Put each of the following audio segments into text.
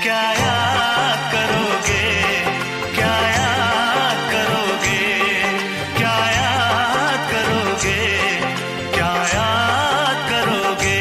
क्या याद करोगे, क्या याद करोगे, क्या याद करोगे, क्या याद करोगे।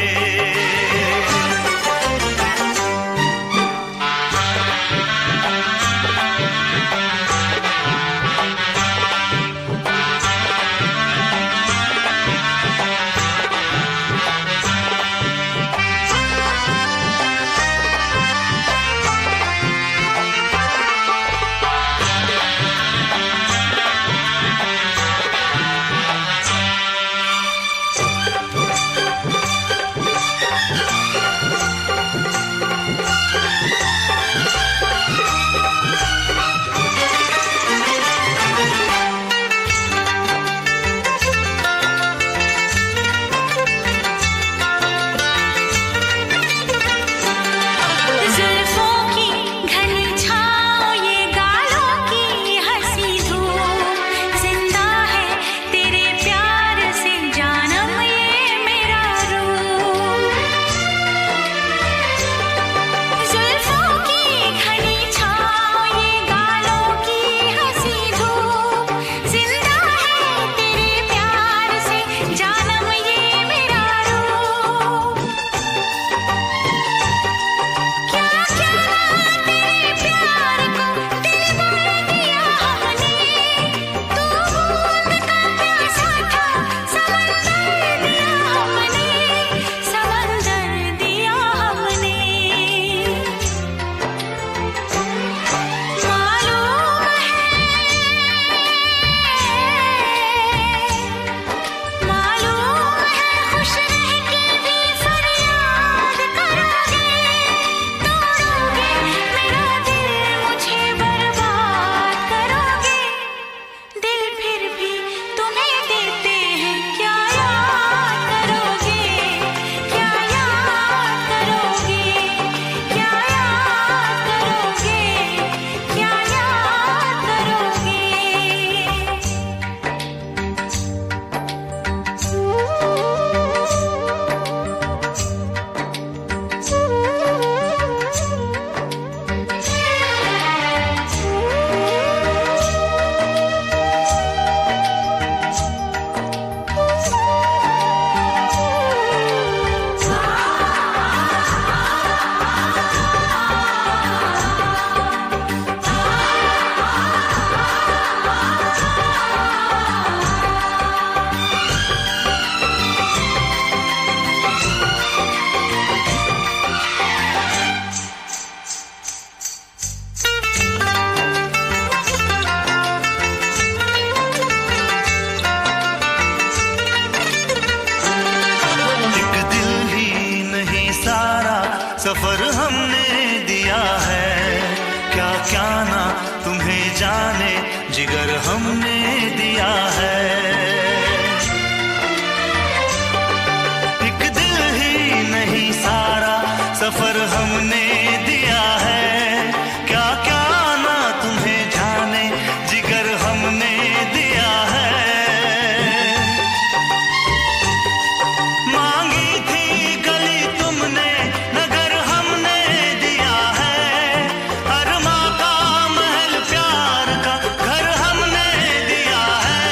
सफर हमने दिया है, क्या क्या ना तुम्हें जाने जिगर हमने दिया है। एक दिल ही नहीं सारा सफर हमने दिया है, क्या क्या ना तुम्हें जाने जिगर हमने दिया है। मांगी थी गली तुमने नगर हमने दिया है, हर माँ का महल प्यार का घर हमने दिया है,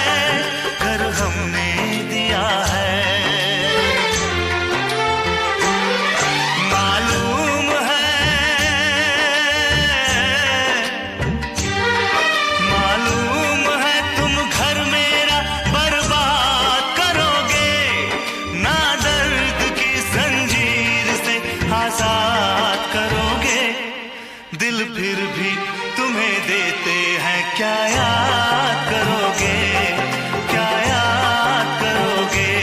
घर हमने दिया है। मालूम है तुम घर मेरा बर्बाद करोगे, ना दर्द की जंजीर से आजाद करोगे। दिल फिर भी तुम्हें देते हैं, क्या याद करोगे, क्या याद करोगे,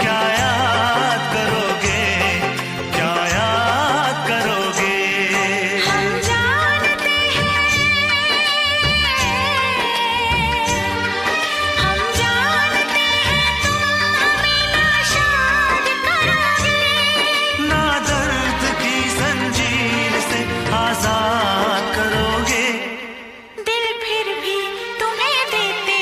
क्या याद करोगे, क्या याद करोगे। हम जानते हैं तुम हमें नाशाद करोगे, ना दर्द की जंजीर से आजाद करोगे। दिल फिर भी तुम्हें देते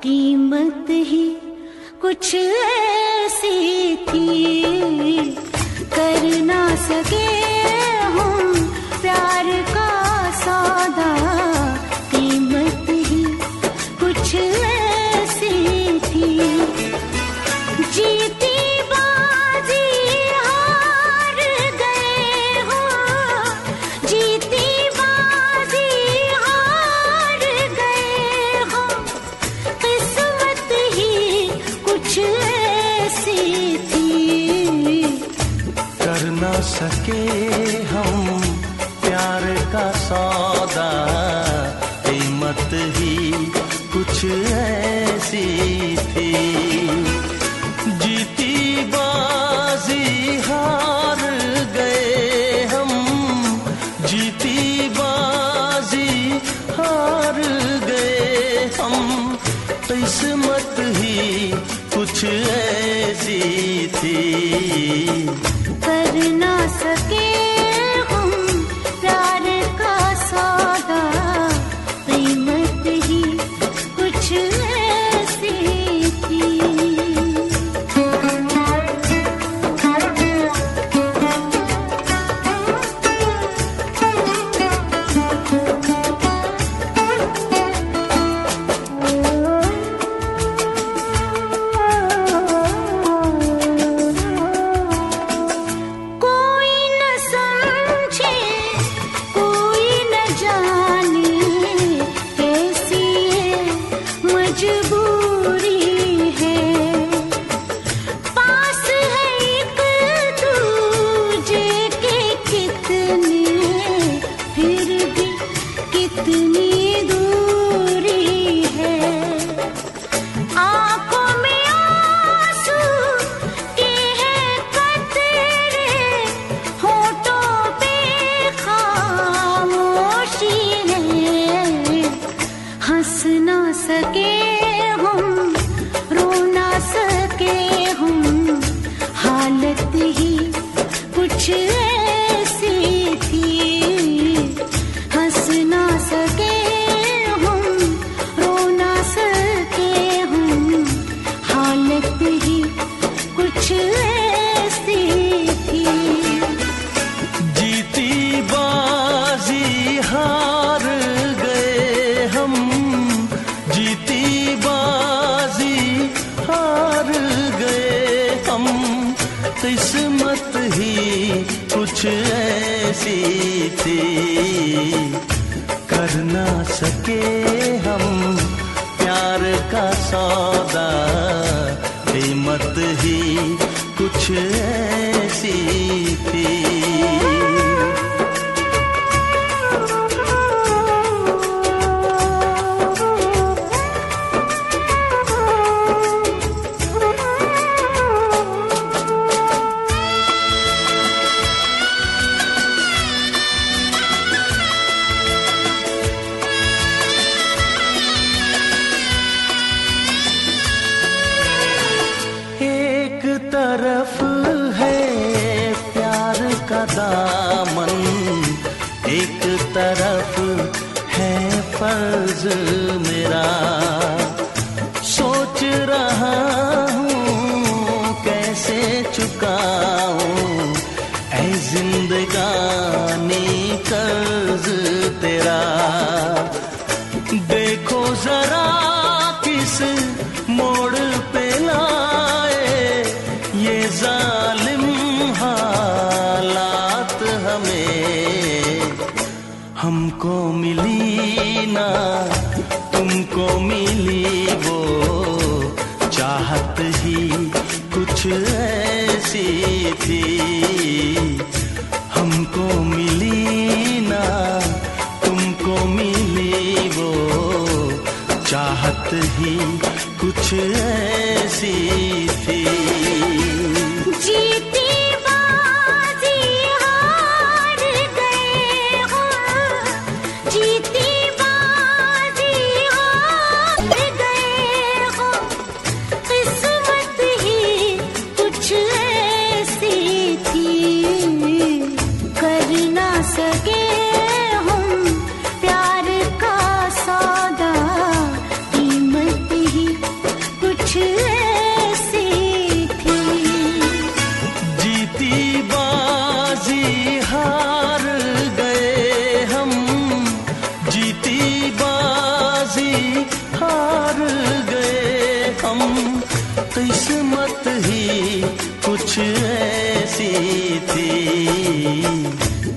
कीमत ही कुछ ऐसी थी, कर ना सके हम प्यार का सौदा, कीमत ही कुछ ऐसी थी। जीती बाजी हार गए हो, जीती बाजी हार गए हो, किस्मत ही कुछ ऐसी थी, कर ना सके हम प्यार का सौदा, कीमत ही कुछ ऐसी थी। जीती बाजी हार गए हम, जीती बाजी हार गए हम, किस्मत ही कुछ ऐसी थी, कर ना सके हम प्यार का सौदा, कीमत ही कुछ ऐसी थी। हंस ना सके हम, रो ना सके हम, हालत ही कुछ ऐसी थी, हंस ना सके हम, रो ना सके हम, हालत ही कुछ ऐसी थी। जीती बाजी हार गए हम, जीती बाजी हार गए हम, किस्मत ही कुछ ऐसी थी, कर ना सके हम प्यार का सौदा, कीमत ही कुछ ऐसी थी। एक तरफ है प्यार का दामन, एक तरफ है फर्ज मेरा, सोच रहा हूँ कैसे चुकाऊं ऐ जिंदगानी कर्ज तेरा। देखो जरा किस मोड़ पे लाए ये जालिम हालात हमें, हमको मिली ना तुमको मिली वो चाहत ही कुछ ऐसी थी, हमको मिली ना तुमको मिली वो चाहत ही कुछ ऐसी थी। जीती बाजी हार गए हो, जीती बाजी हार गए हो, किस्मत ही कुछ ऐसी थी, कर ना सके हम प्यार का सौदा, कीमत ही किस्मत ही कुछ ऐसी थी,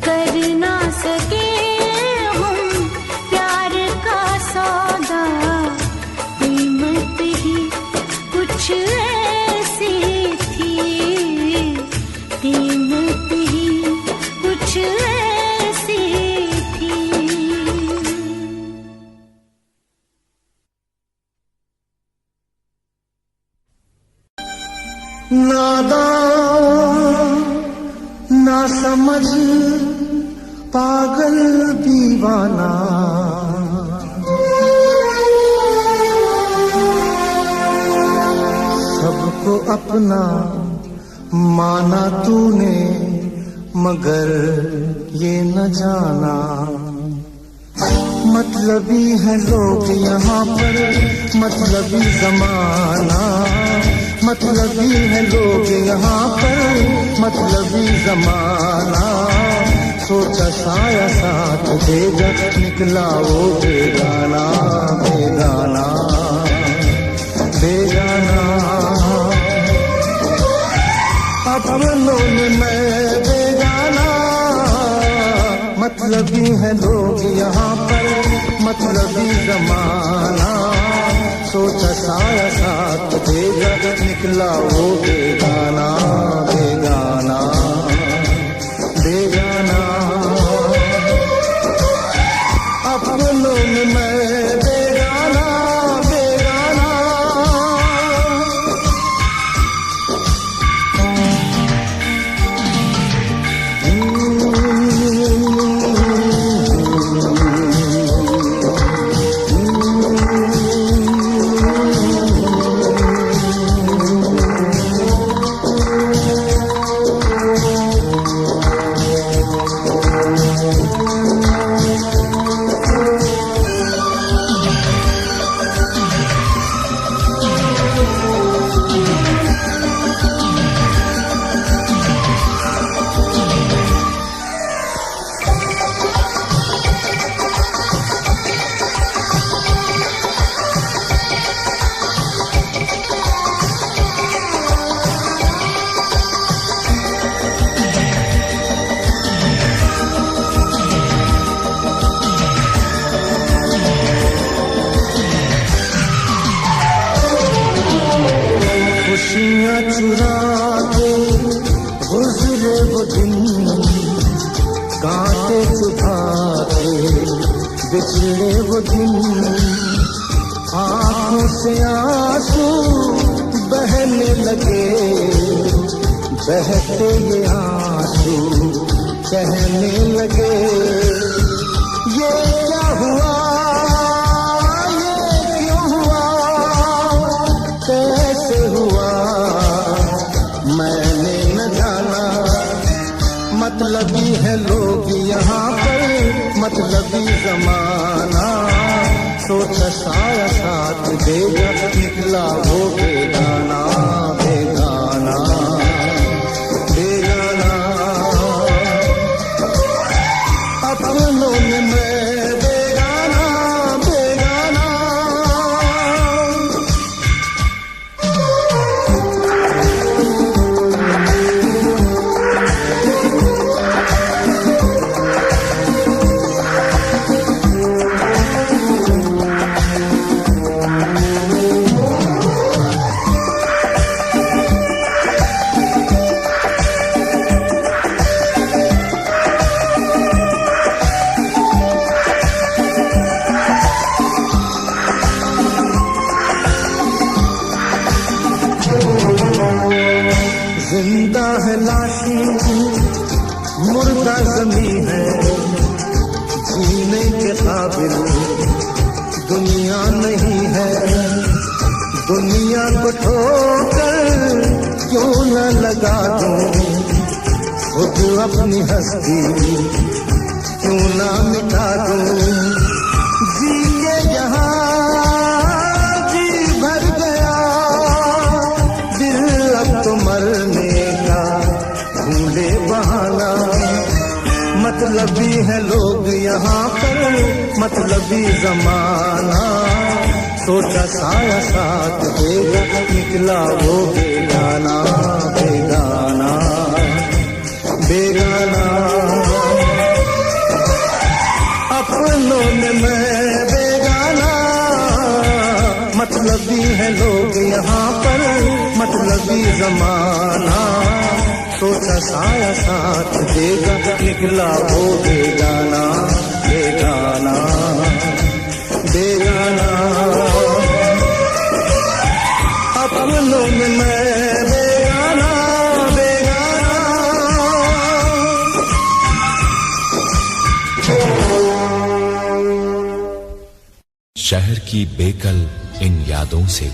कर ना सके हम प्यार का सौदा, कीमत ही कुछ ऐसी थी, कीमत ही कुछ ऐसी थी। नादान ना समझ पागल दीवाना, सबको अपना माना तूने, मगर ये न जाना मतलबी है लोग यहाँ पर, मतलबी जमाना, मतलबी है लोग यहाँ पर, मतलबी जमाना। सोचा साया साथ देगा, निकला वो बेगाना, बेगाना, बेगाना। अपनों में मैं बेगाना, मतलबी है लोग यहाँ पर, मतलबी जमाना। सोचा साया साथ देगा, निकला वो बेगाना, बेगाना, बेगाना। अपनों में मैं बेगाना, बेगाना। खुशियाँ चुरा के गुजरे वो दिन, कांटे चुभा के बिछड़े वो दिन। आँखों से आंसू बहने लगे, बहते ये आंसू कहने लगे, ये क्या हुआ, ये क्यों हुआ, कैसे हुआ, मैंने न जाना। मतलबी है लोग यहाँ पर, मतलबी जमाना। सोचा साया साथ देगा, निकला वो बेगाना, बेगाना, बेगाना। अपनों में मैं बेगाना, बेगाना। जिंदा है लाशी, मुर्दा ज़मीं है, जीने के काबिल दुनिया नहीं है। दुनिया को ठोकर क्यों न लगा दूं, खुद अपनी हस्ती क्यों न मिटा दूं। जी के यहाँ जी भर गया, दिल अब तो मरने का भूले बहाना। मतलबी है लोग यहाँ पर, मतलबी जमाना। सोचा साया साथ देगा, निकला वो बेगाना बेगाना बेगाना। अपनों में मैं बेगाना, मतलबी है लोग यहाँ पर, मतलबी जमाना। सोचा साया साथ देगा, निकला वो बेगाना बेगाना बेगाना। अपनों में मैं बेगाना बेगाना। शहर की बेकल इन यादों से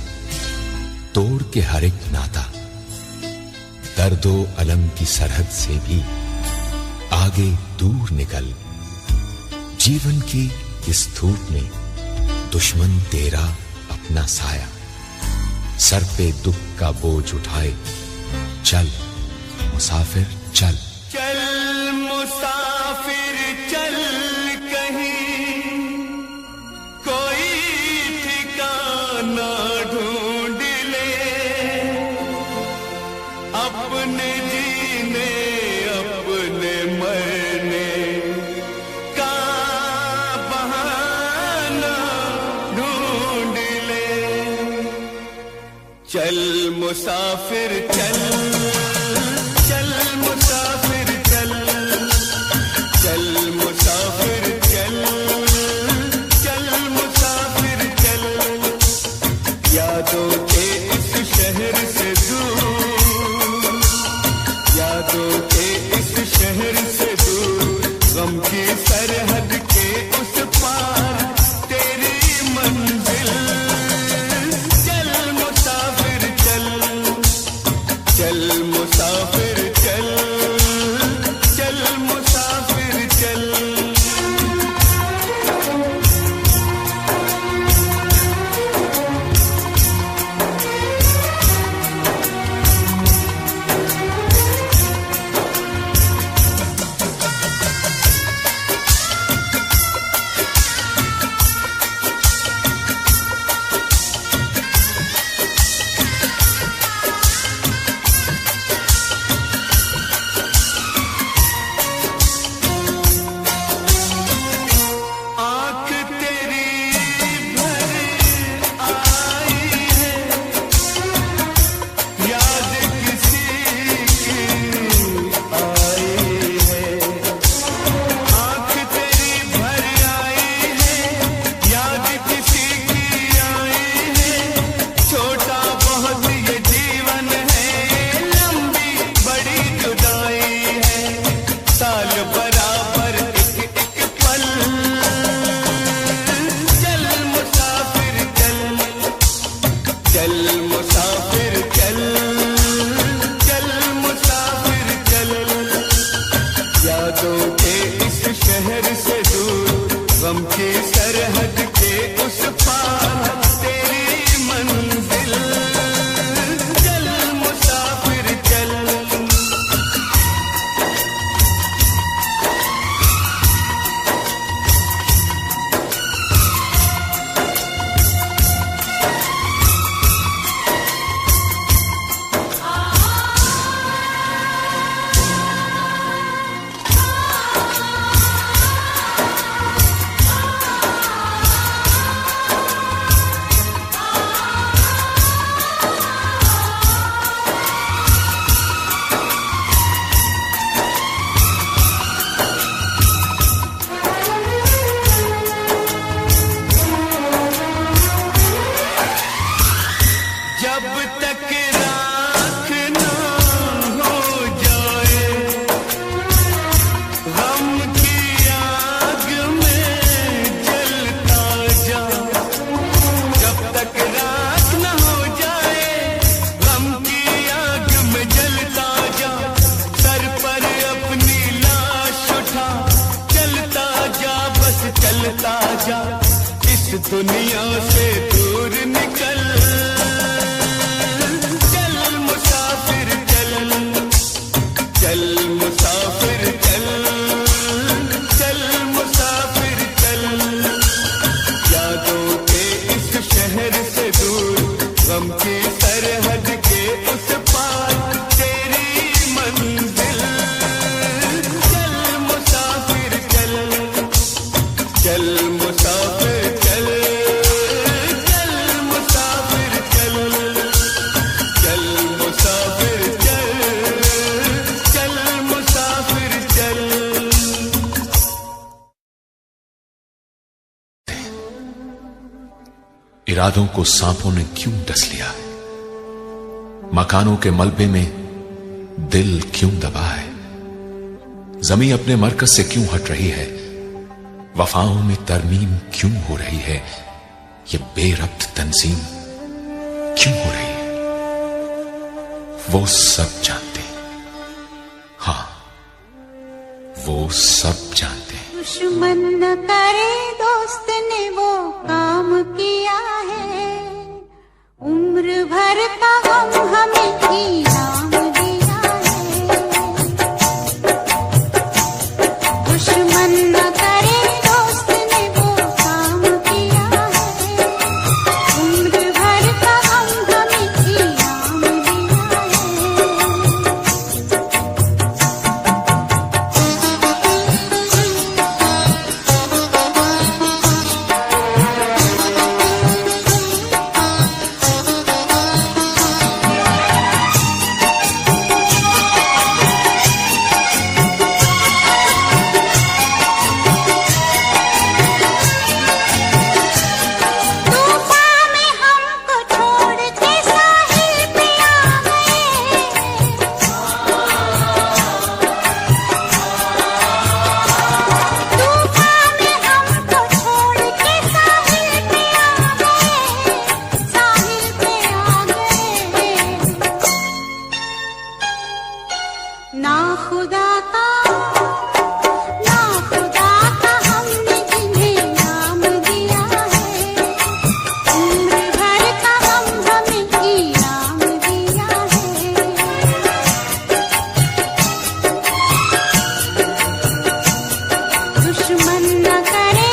तोड़ के हर एक नाता, दर्दो अलम की सरहद से भी आगे दूर निकल। जीवन की इस धूप में दुश्मन तेरा अपना साया, सर पे दुख का बोझ उठाए। चल मुसाफिर चल, चल मुसाफिर चल, कहीं कोई ठिकाना ढूंढ ले। अपने जीने अपने मरने का बहाना ढूंढ ले। चल मुसाफिर चल, चल मुसाफिर चल, चल मुसाफिर चल, चल मुसाफिर चल। यादों के इस शहर से दूर, यादों के इस शहर से दूर, गम की सरहद के उस पार तेरी मंजिल। चल मुसाफिर चल, चल मुसाफिर चल, चल मुसाफिर चल। आँख तेरी भर आई है, याद किसी की आई है। आँख तेरी भर आई है, याद किसी की आई है। छोटा बहुत ये जीवन है, लंबी बड़ी जुदाई है। साल बराबर एक एक पल, चल मुसाफिर चल, चल मुसाफिर चल, चल मुसाफिर चल। यादों के इस शहर से दूर, गम की सरहद के उस पार तेरी मंजिल। चल मुसाफिर चल। जब तक राख ना हो जाए, गम की आग में जलता जा। जब तक राख ना हो जाए, गम की आग में जलता जा। सर पर अपनी लाश उठा, चलता जा बस चलता जा। इस दुनिया से दूर निकल, चल मुसाफिर चल, चल मुसाफिर चल, चल मुसाफिर चल। यादों के इस शहर इरादों को सांपों ने क्यों डस लिया है? मकानों के मलबे में दिल क्यों दबा है? जमीन अपने मरकज से क्यों हट रही है? वफाओं में तरमीम क्यों हो रही है? ये बेरब्त तंजीम क्यों हो रही है? वो सब जानते हैं, हाँ वो सब जानते हैं। दुश्मन न करे दोस्त ने वो काम किया है, उम्र भर का गम हमें इनाम दिया है। दुश्मन न करे दोस्त ने वो काम किया है, उम्र भर का गम हमें इनाम दिया है। ना खुदा का हमने जिन्हें नाम दिया है, उम्र भर का हम हमें इनाम दिया है। दुश्मन न करे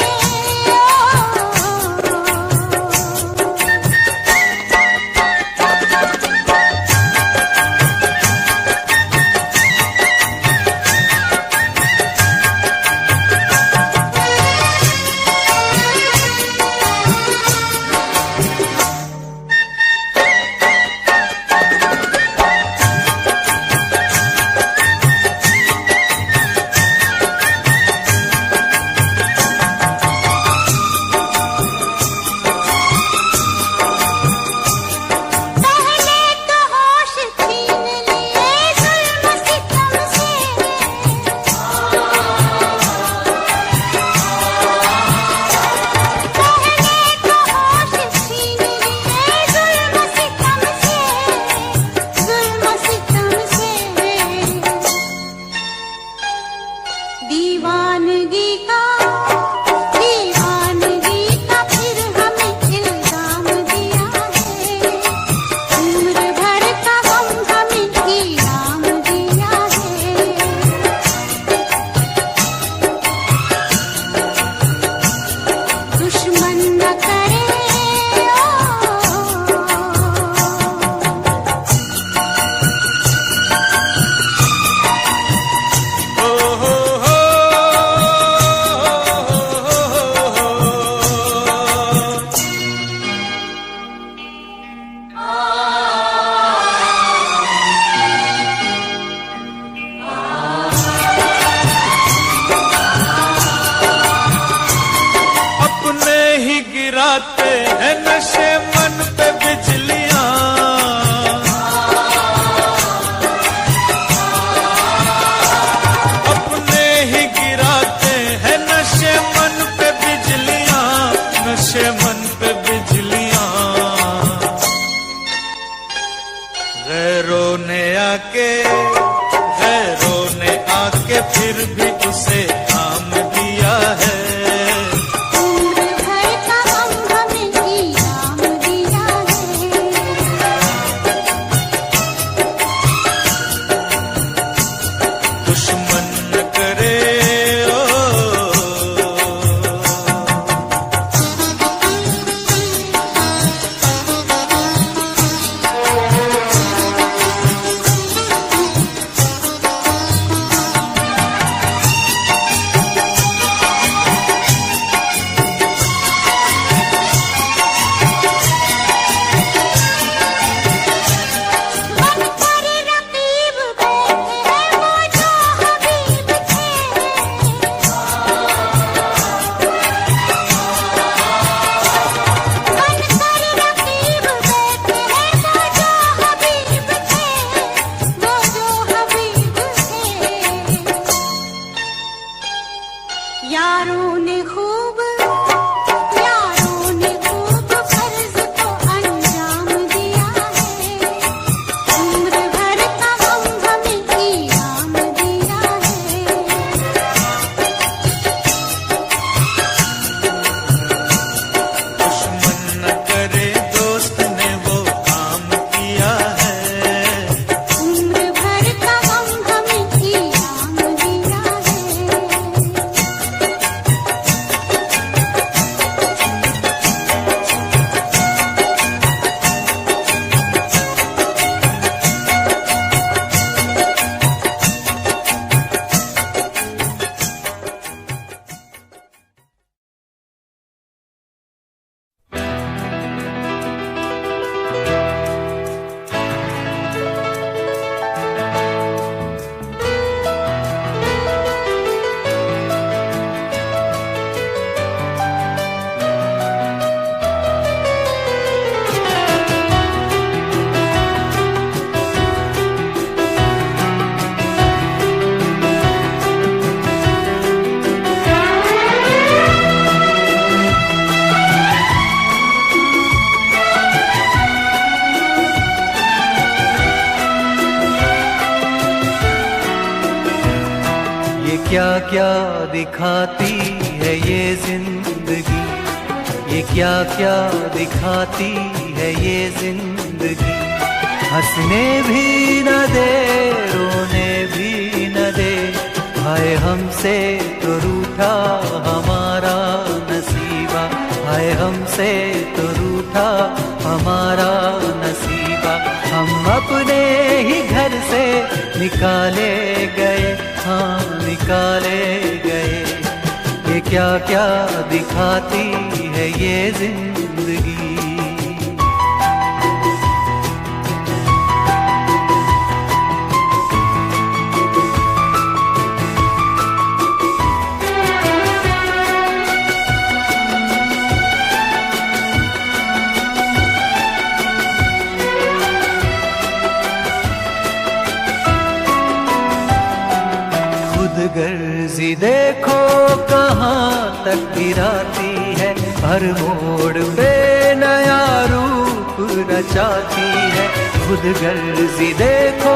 गिराते हैं नशे मन पे बिजलियां, अपने ही गिराते हैं नशे मन पे बिजलियां, नशे मन पे बिजलियां। गैरों ने आके फिर भी उसे काम दिया है। क्या क्या दिखाती है ये जिंदगी, ये क्या क्या दिखाती है ये जिंदगी। हंसने भी न दे, रोने भी न दे, हाय हमसे तो रूठा हमारा नसीबा, हाय हमसे तो रूठा हमारा नसीबा। हम अपने ही घर से निकाले गए, हाँ निकाले गए। ये क्या क्या दिखाती है ये जिंदगी। गर्जी देखो कहाँ तक गिराती है, हर मोड़ पे नया रूप रचाती है। खुद गर्जी देखो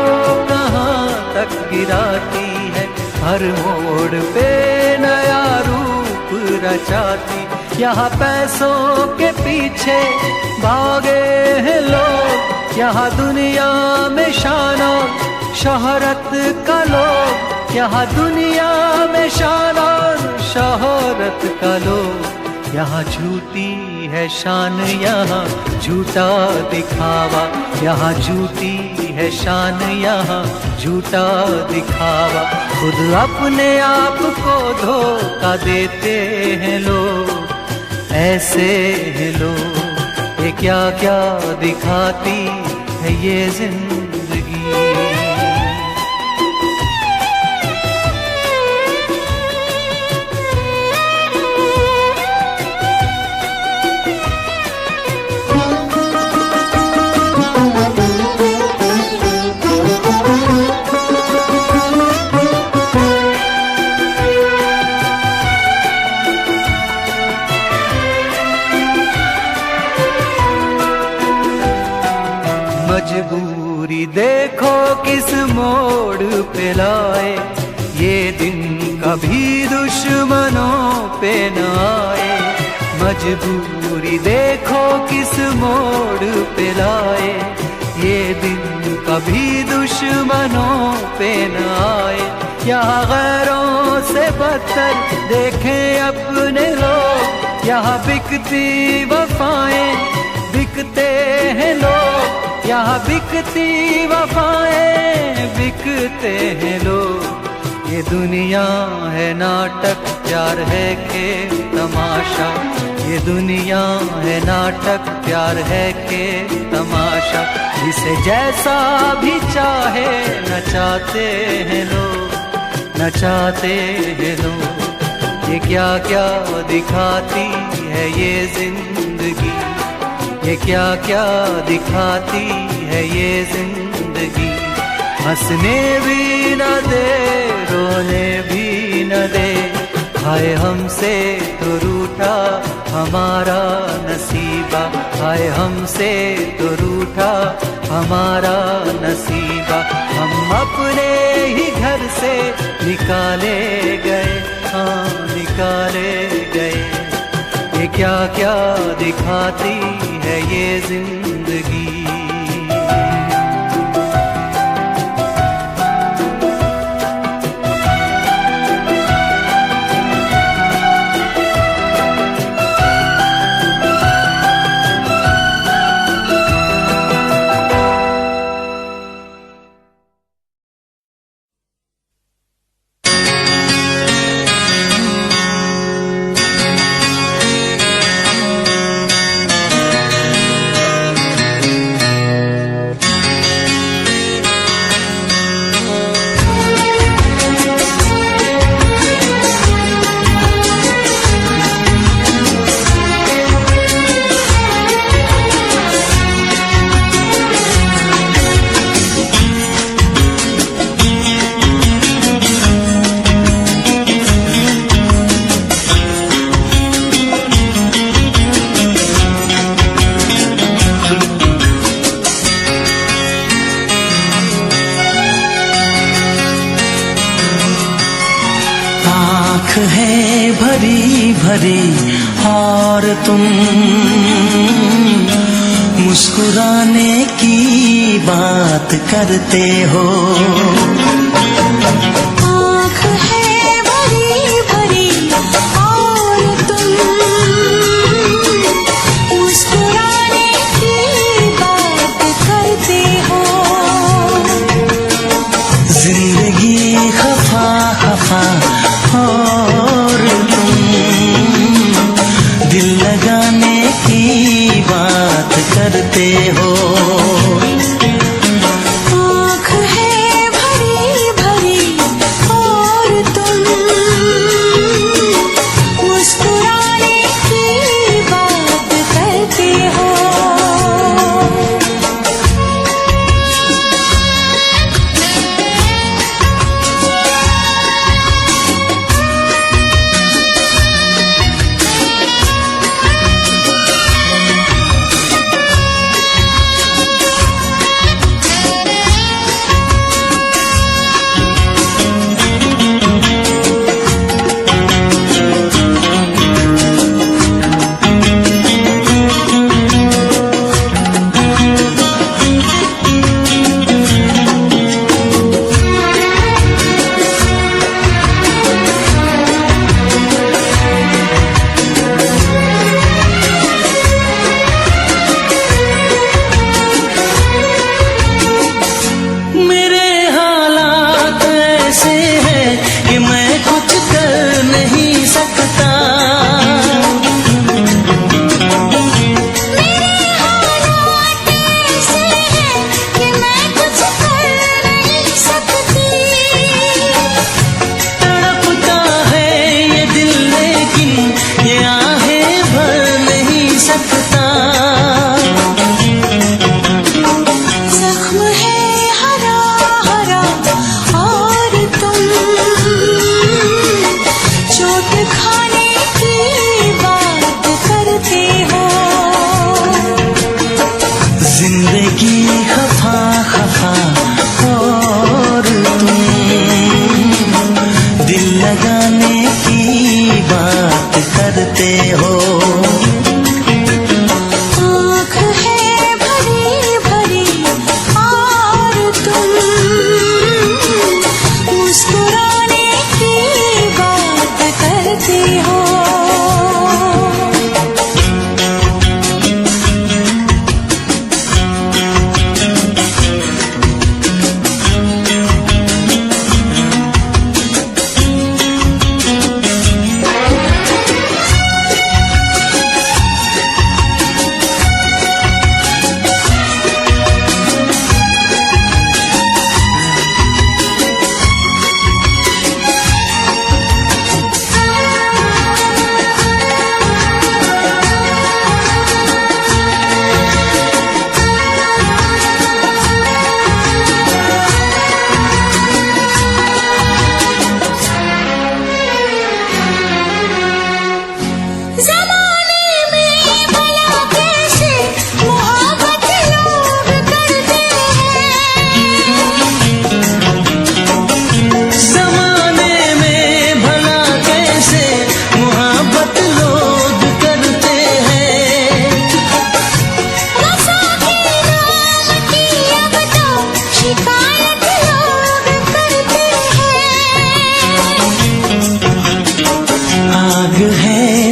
कहाँ तक गिराती है, हर मोड़ पे नया रूप रचाती। यहाँ पैसों के पीछे भागे हैं लोग, यहाँ दुनिया में शान और शोहरत का लोग, यहाँ दुनिया में शान और शोहरत का लोग। यहाँ झूठी है शान, यहाँ झूठा दिखावा, यहाँ झूठी है शान, यहाँ झूठा दिखावा। खुद अपने आप को धोखा देते हैं लोग, ऐसे हैं लोग। ये क्या क्या दिखाती है ये जिंदगी। मजबूरी देखो किस मोड़ पे लाए, ये दिन कभी दुश्मनों पे न आए। मजबूरी देखो किस मोड़ पे लाए, ये दिन कभी दुश्मनों पे न आए। यहाँ गैरों से बदतर देखें अपने लोग, यहाँ बिकती वफाएं बिकते हैं लोग, यहाँ बिकती वफाएं बिकते हैं लोग। ये दुनिया है नाटक, प्यार है खेल तमाशा, ये दुनिया है नाटक, प्यार है खेल तमाशा। जिसे जैसा भी चाहे नचाते हैं लोग, नचाते हैं लोग। ये क्या क्या दिखाती है ये जिंदगी, ये क्या क्या दिखाती है ये जिंदगी। हंसने भी न दे, रोने भी न दे, हाय हमसे तो रूठा हमारा नसीबा, हाय हमसे तो रूठा हमारा नसीबा। हम अपने ही घर से निकाले गए, हाँ निकाले गए। ये क्या क्या दिखाती है ये जिंदगी। है भरी भरी और तुम मुस्कुराने की बात करते हो। आँख है भरी भरी और तुम मुस्कुराने की बात करते हो। जिंदगी खफा खफा और तुम दिल लगाने की बात करते हो। आँख है भरी भरी और तुम मुस्कुराने की बात करते हो।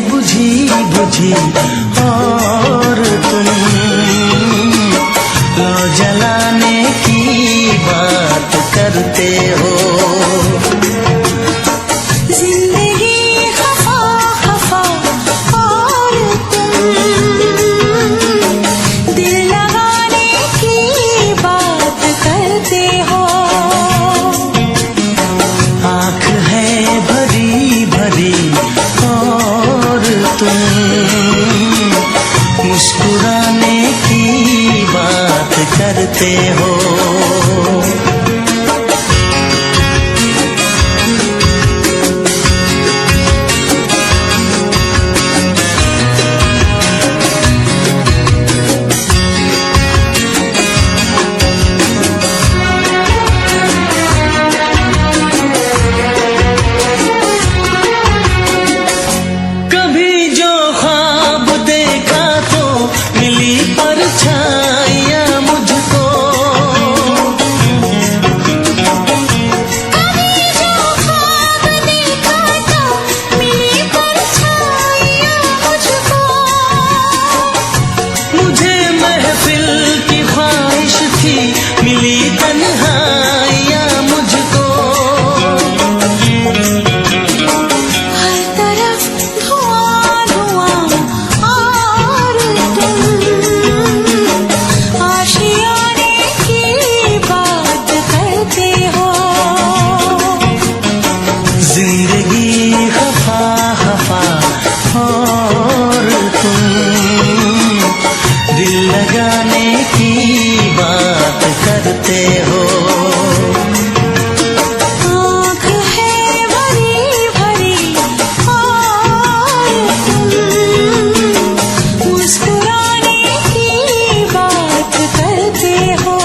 बुझी और तुम लो जलाने की बात करते हो। जिंदगी खफा खफा और तुम दिल लगाने की बात करते करते हो। आँख है भरी भरी और तुम मुस्कुराने की बात करते हो।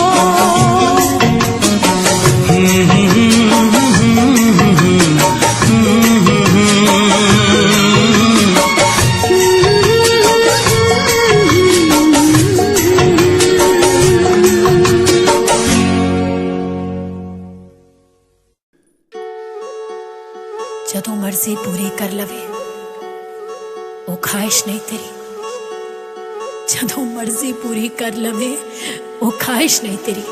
जदों मर्जी पूरी कर लवे वो ख्वाहिश नहीं तेरी, जदों मर्जी पूरी कर लवे वो ख्वाहिश नहीं तेरी।